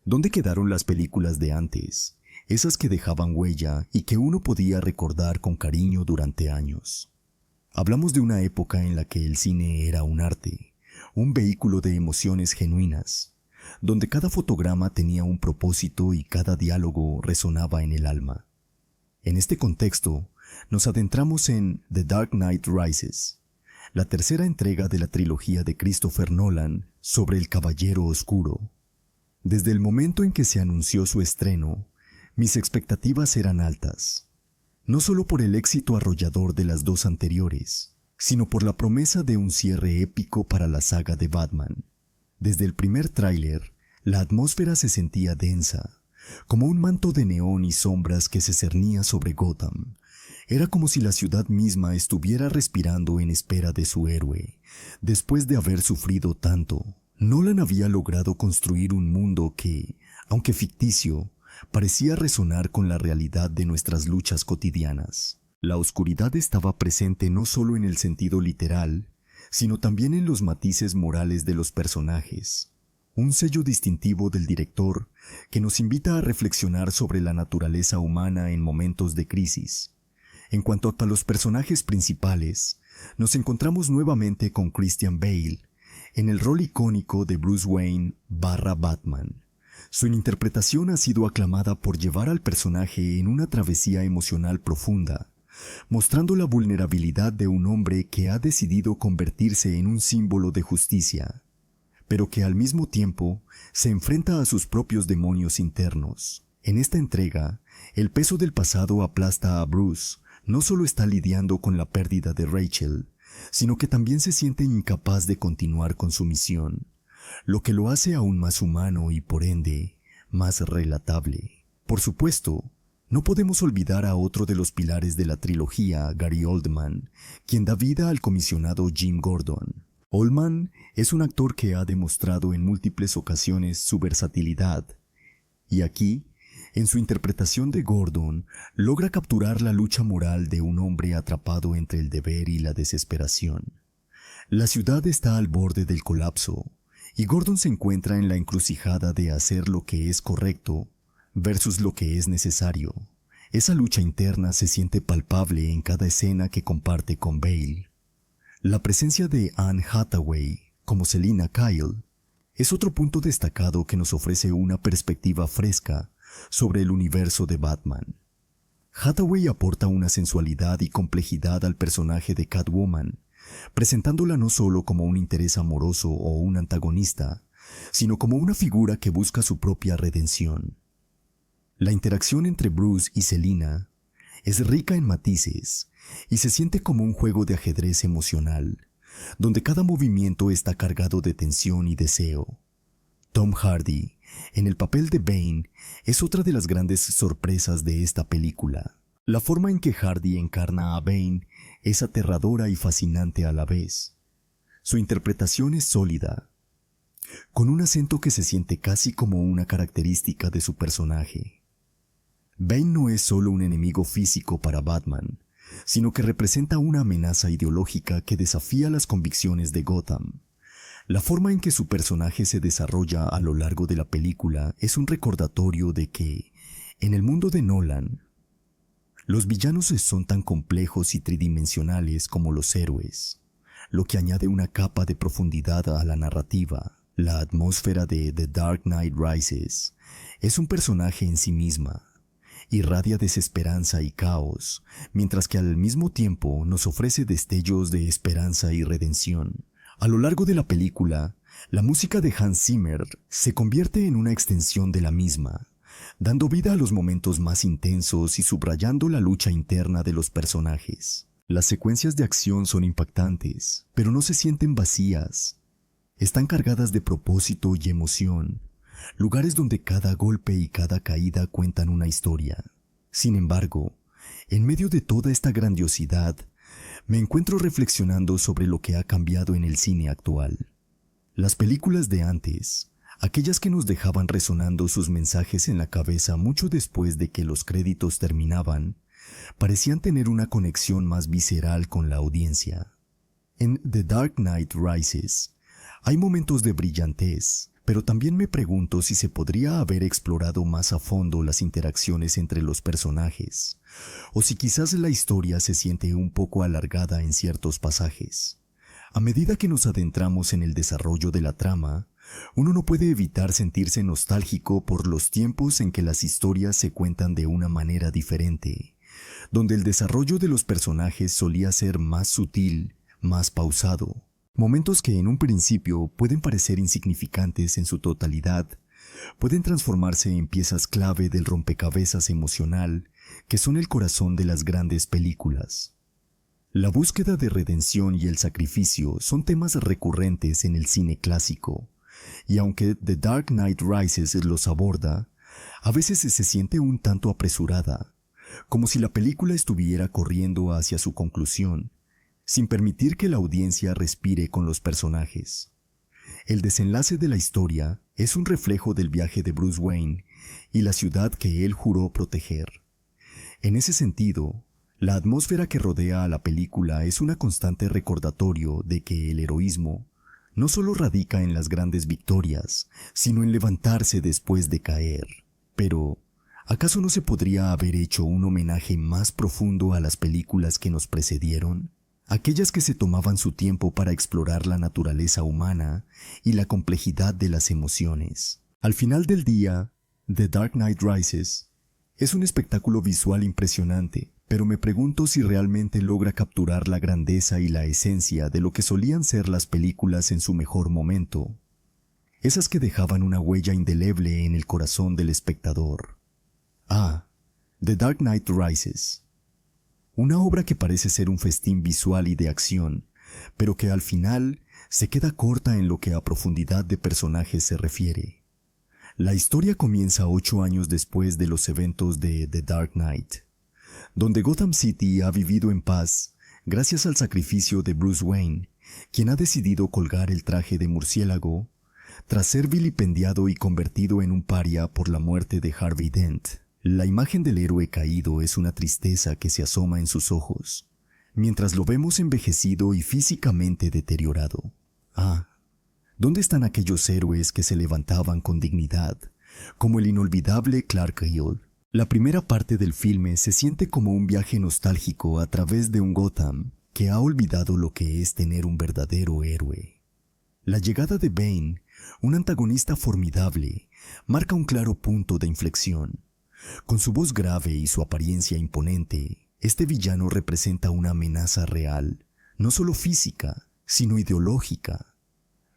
¿Dónde quedaron las películas de antes? Esas que dejaban huella y que uno podía recordar con cariño durante años. Hablamos de una época en la que el cine era un arte, un vehículo de emociones genuinas, donde cada fotograma tenía un propósito y cada diálogo resonaba en el alma. En este contexto, nos adentramos en The Dark Knight Rises, la tercera entrega de la trilogía de Christopher Nolan sobre el Caballero Oscuro. Desde el momento en que se anunció su estreno, mis expectativas eran altas, no solo por el éxito arrollador de las dos anteriores, sino por la promesa de un cierre épico para la saga de Batman. Desde el primer tráiler, la atmósfera se sentía densa, como un manto de neón y sombras que se cernía sobre Gotham. Era como si la ciudad misma estuviera respirando en espera de su héroe, después de haber sufrido tanto. Nolan había logrado construir un mundo que, aunque ficticio, parecía resonar con la realidad de nuestras luchas cotidianas. La oscuridad estaba presente no solo en el sentido literal, sino también en los matices morales de los personajes. Un sello distintivo del director que nos invita a reflexionar sobre la naturaleza humana en momentos de crisis. En cuanto a los personajes principales, nos encontramos nuevamente con Christian Bale, en el rol icónico de Bruce Wayne / Batman. Su interpretación ha sido aclamada por llevar al personaje en una travesía emocional profunda, mostrando la vulnerabilidad de un hombre que ha decidido convertirse en un símbolo de justicia, pero que al mismo tiempo se enfrenta a sus propios demonios internos. En esta entrega, el peso del pasado aplasta a Bruce. No solo está lidiando con la pérdida de Rachel, sino que también se siente incapaz de continuar con su misión, lo que lo hace aún más humano y por ende, más relatable. Por supuesto, no podemos olvidar a otro de los pilares de la trilogía, Gary Oldman, quien da vida al comisionado Jim Gordon. Oldman es un actor que ha demostrado en múltiples ocasiones su versatilidad, y aquí, en su interpretación de Gordon, logra capturar la lucha moral de un hombre atrapado entre el deber y la desesperación. La ciudad está al borde del colapso, y Gordon se encuentra en la encrucijada de hacer lo que es correcto versus lo que es necesario. Esa lucha interna se siente palpable en cada escena que comparte con Bale. La presencia de Anne Hathaway como Selina Kyle es otro punto destacado que nos ofrece una perspectiva fresca sobre el universo de Batman. Hathaway aporta una sensualidad y complejidad al personaje de Catwoman, presentándola no solo como un interés amoroso o un antagonista, sino como una figura que busca su propia redención. La interacción entre Bruce y Selina es rica en matices y se siente como un juego de ajedrez emocional, donde cada movimiento está cargado de tensión y deseo. Tom Hardy, en el papel de Bane, es otra de las grandes sorpresas de esta película. La forma en que Hardy encarna a Bane es aterradora y fascinante a la vez. Su interpretación es sólida, con un acento que se siente casi como una característica de su personaje. Bane no es solo un enemigo físico para Batman, sino que representa una amenaza ideológica que desafía las convicciones de Gotham. La forma en que su personaje se desarrolla a lo largo de la película es un recordatorio de que, en el mundo de Nolan, los villanos son tan complejos y tridimensionales como los héroes, lo que añade una capa de profundidad a la narrativa. La atmósfera de The Dark Knight Rises es un personaje en sí misma. Irradia desesperanza y caos, mientras que al mismo tiempo nos ofrece destellos de esperanza y redención. A lo largo de la película, la música de Hans Zimmer se convierte en una extensión de la misma, dando vida a los momentos más intensos y subrayando la lucha interna de los personajes. Las secuencias de acción son impactantes, pero no se sienten vacías. Están cargadas de propósito y emoción, lugares donde cada golpe y cada caída cuentan una historia. Sin embargo, en medio de toda esta grandiosidad, me encuentro reflexionando sobre lo que ha cambiado en el cine actual. Las películas de antes, aquellas que nos dejaban resonando sus mensajes en la cabeza mucho después de que los créditos terminaban, parecían tener una conexión más visceral con la audiencia. En The Dark Knight Rises, hay momentos de brillantez, Pero también me pregunto si se podría haber explorado más a fondo las interacciones entre los personajes, o si quizás la historia se siente un poco alargada en ciertos pasajes. A medida que nos adentramos en el desarrollo de la trama, uno no puede evitar sentirse nostálgico por los tiempos en que las historias se cuentan de una manera diferente, donde el desarrollo de los personajes solía ser más sutil, más pausado. Momentos que en un principio pueden parecer insignificantes en su totalidad, pueden transformarse en piezas clave del rompecabezas emocional que son el corazón de las grandes películas. La búsqueda de redención y el sacrificio son temas recurrentes en el cine clásico, y aunque The Dark Knight Rises los aborda, a veces se siente un tanto apresurada, como si la película estuviera corriendo hacia su conclusión, sin permitir que la audiencia respire con los personajes. El desenlace de la historia es un reflejo del viaje de Bruce Wayne y la ciudad que él juró proteger. En ese sentido, la atmósfera que rodea a la película es un constante recordatorio de que el heroísmo no solo radica en las grandes victorias, sino en levantarse después de caer. Pero, ¿acaso no se podría haber hecho un homenaje más profundo a las películas que nos precedieron? Aquellas que se tomaban su tiempo para explorar la naturaleza humana y la complejidad de las emociones. Al final del día, The Dark Knight Rises es un espectáculo visual impresionante, pero me pregunto si realmente logra capturar la grandeza y la esencia de lo que solían ser las películas en su mejor momento, esas que dejaban una huella indeleble en el corazón del espectador. The Dark Knight Rises. Una obra que parece ser un festín visual y de acción, pero que al final se queda corta en lo que a profundidad de personajes se refiere. La historia comienza 8 años después de los eventos de The Dark Knight, donde Gotham City ha vivido en paz gracias al sacrificio de Bruce Wayne, quien ha decidido colgar el traje de murciélago tras ser vilipendiado y convertido en un paria por la muerte de Harvey Dent. La imagen del héroe caído es una tristeza que se asoma en sus ojos, mientras lo vemos envejecido y físicamente deteriorado. ¿Dónde están aquellos héroes que se levantaban con dignidad, como el inolvidable Clark Gable? La primera parte del filme se siente como un viaje nostálgico a través de un Gotham que ha olvidado lo que es tener un verdadero héroe. La llegada de Bane, un antagonista formidable, marca un claro punto de inflexión. Con su voz grave y su apariencia imponente, este villano representa una amenaza real, no solo física, sino ideológica.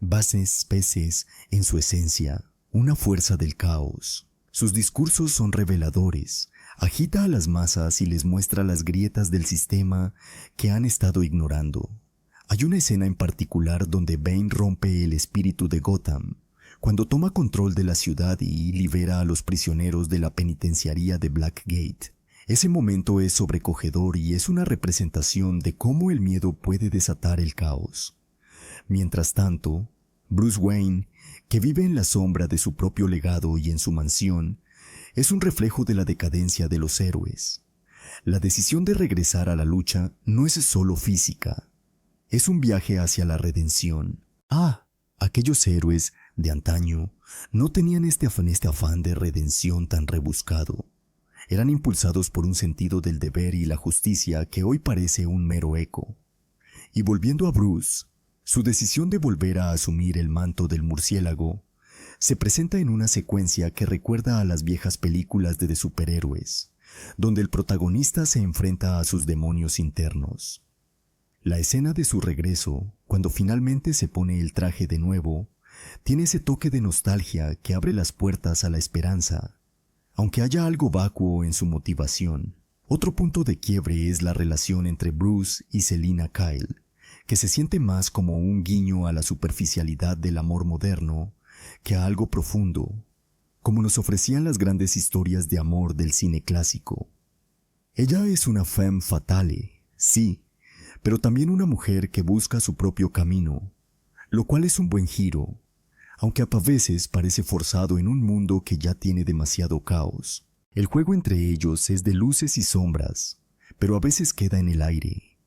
Bases, peces, en su esencia, una fuerza del caos. Sus discursos son reveladores, agita a las masas y les muestra las grietas del sistema que han estado ignorando. Hay una escena en particular donde Bane rompe el espíritu de Gotham, cuando toma control de la ciudad y libera a los prisioneros de la penitenciaría de Blackgate. Ese momento es sobrecogedor y es una representación de cómo el miedo puede desatar el caos. Mientras tanto, Bruce Wayne, que vive en la sombra de su propio legado y en su mansión, es un reflejo de la decadencia de los héroes. La decisión de regresar a la lucha no es solo física, es un viaje hacia la redención. Aquellos héroes de antaño no tenían este afán de redención tan rebuscado. Eran impulsados por un sentido del deber y la justicia que hoy parece un mero eco. Y volviendo a Bruce, su decisión de volver a asumir el manto del murciélago se presenta en una secuencia que recuerda a las viejas películas de superhéroes, donde el protagonista se enfrenta a sus demonios internos. La escena de su regreso, cuando finalmente se pone el traje de nuevo, tiene ese toque de nostalgia que abre las puertas a la esperanza, aunque haya algo vacuo en su motivación. Otro punto de quiebre es la relación entre Bruce y Selina Kyle, que se siente más como un guiño a la superficialidad del amor moderno que a algo profundo, como nos ofrecían las grandes historias de amor del cine clásico. Ella es una femme fatale, sí, pero también una mujer que busca su propio camino, lo cual es un buen giro, aunque a veces parece forzado en un mundo que ya tiene demasiado caos. El juego entre ellos es de luces y sombras, pero a veces queda en el aire,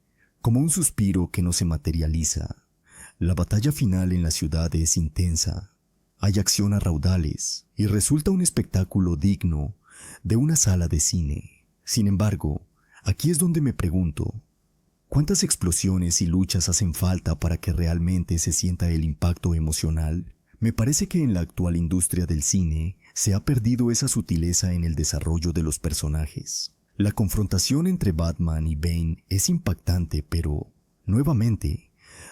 como un suspiro que no se materializa. La batalla final en la ciudad es intensa, hay acción a raudales y resulta un espectáculo digno de una sala de cine. Sin embargo, aquí es donde me pregunto, ¿cuántas explosiones y luchas hacen falta para que realmente se sienta el impacto emocional? Me parece que en la actual industria del cine se ha perdido esa sutileza en el desarrollo de los personajes. La confrontación entre Batman y Bane es impactante, pero, nuevamente,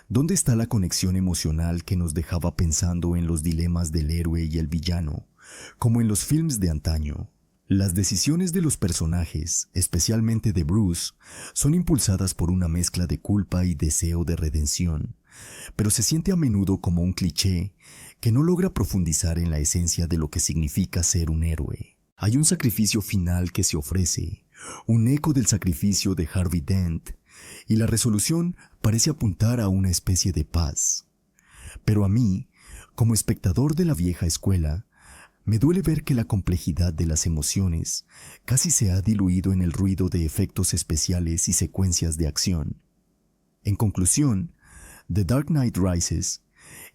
¿dónde está la conexión emocional que nos dejaba pensando en los dilemas del héroe y el villano, como en los films de antaño? Las decisiones de los personajes, especialmente de Bruce, son impulsadas por una mezcla de culpa y deseo de redención, pero se siente a menudo como un cliché que no logra profundizar en la esencia de lo que significa ser un héroe. Hay un sacrificio final que se ofrece, un eco del sacrificio de Harvey Dent, y la resolución parece apuntar a una especie de paz. Pero a mí, como espectador de la vieja escuela, me duele ver que la complejidad de las emociones casi se ha diluido en el ruido de efectos especiales y secuencias de acción. En conclusión, The Dark Knight Rises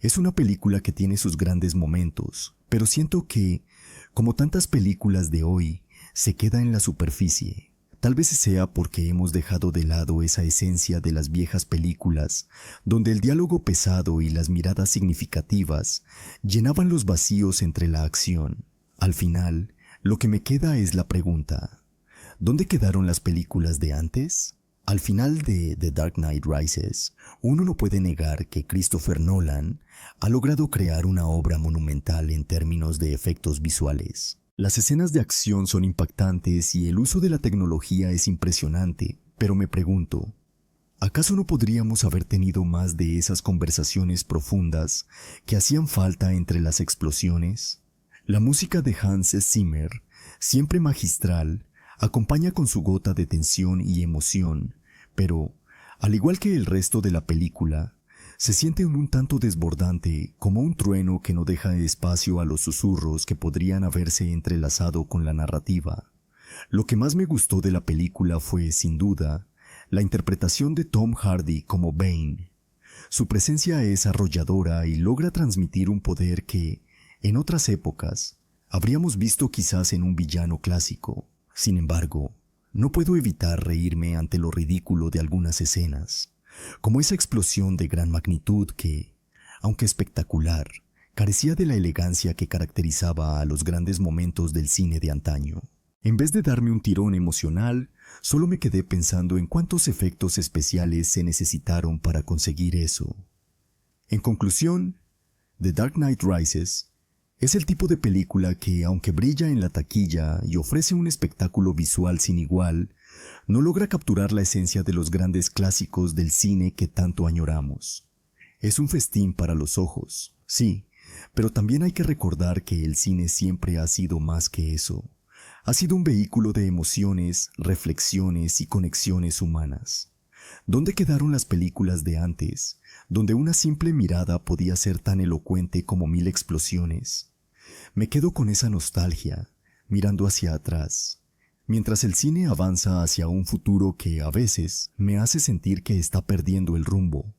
es una película que tiene sus grandes momentos, pero siento que, como tantas películas de hoy, se queda en la superficie. Tal vez sea porque hemos dejado de lado esa esencia de las viejas películas, donde el diálogo pesado y las miradas significativas llenaban los vacíos entre la acción. Al final, lo que me queda es la pregunta: ¿dónde quedaron las películas de antes? Al final de The Dark Knight Rises, uno no puede negar que Christopher Nolan ha logrado crear una obra monumental en términos de efectos visuales. Las escenas de acción son impactantes y el uso de la tecnología es impresionante, pero me pregunto, ¿acaso no podríamos haber tenido más de esas conversaciones profundas que hacían falta entre las explosiones? La música de Hans Zimmer, siempre magistral, acompaña con su gota de tensión y emoción, pero, al igual que el resto de la película, se siente un tanto desbordante, como un trueno que no deja espacio a los susurros que podrían haberse entrelazado con la narrativa. Lo que más me gustó de la película fue, sin duda, la interpretación de Tom Hardy como Bane. Su presencia es arrolladora y logra transmitir un poder que, en otras épocas, habríamos visto quizás en un villano clásico. Sin embargo, no puedo evitar reírme ante lo ridículo de algunas escenas, como esa explosión de gran magnitud que, aunque espectacular, carecía de la elegancia que caracterizaba a los grandes momentos del cine de antaño. En vez de darme un tirón emocional, solo me quedé pensando en cuántos efectos especiales se necesitaron para conseguir eso. En conclusión, The Dark Knight Rises es el tipo de película que, aunque brilla en la taquilla y ofrece un espectáculo visual sin igual, no logra capturar la esencia de los grandes clásicos del cine que tanto añoramos. Es un festín para los ojos, sí, pero también hay que recordar que el cine siempre ha sido más que eso. Ha sido un vehículo de emociones, reflexiones y conexiones humanas. ¿Dónde quedaron las películas de antes, donde una simple mirada podía ser tan elocuente como 1000 explosiones? Me quedo con esa nostalgia, mirando hacia atrás, mientras el cine avanza hacia un futuro que a veces me hace sentir que está perdiendo el rumbo.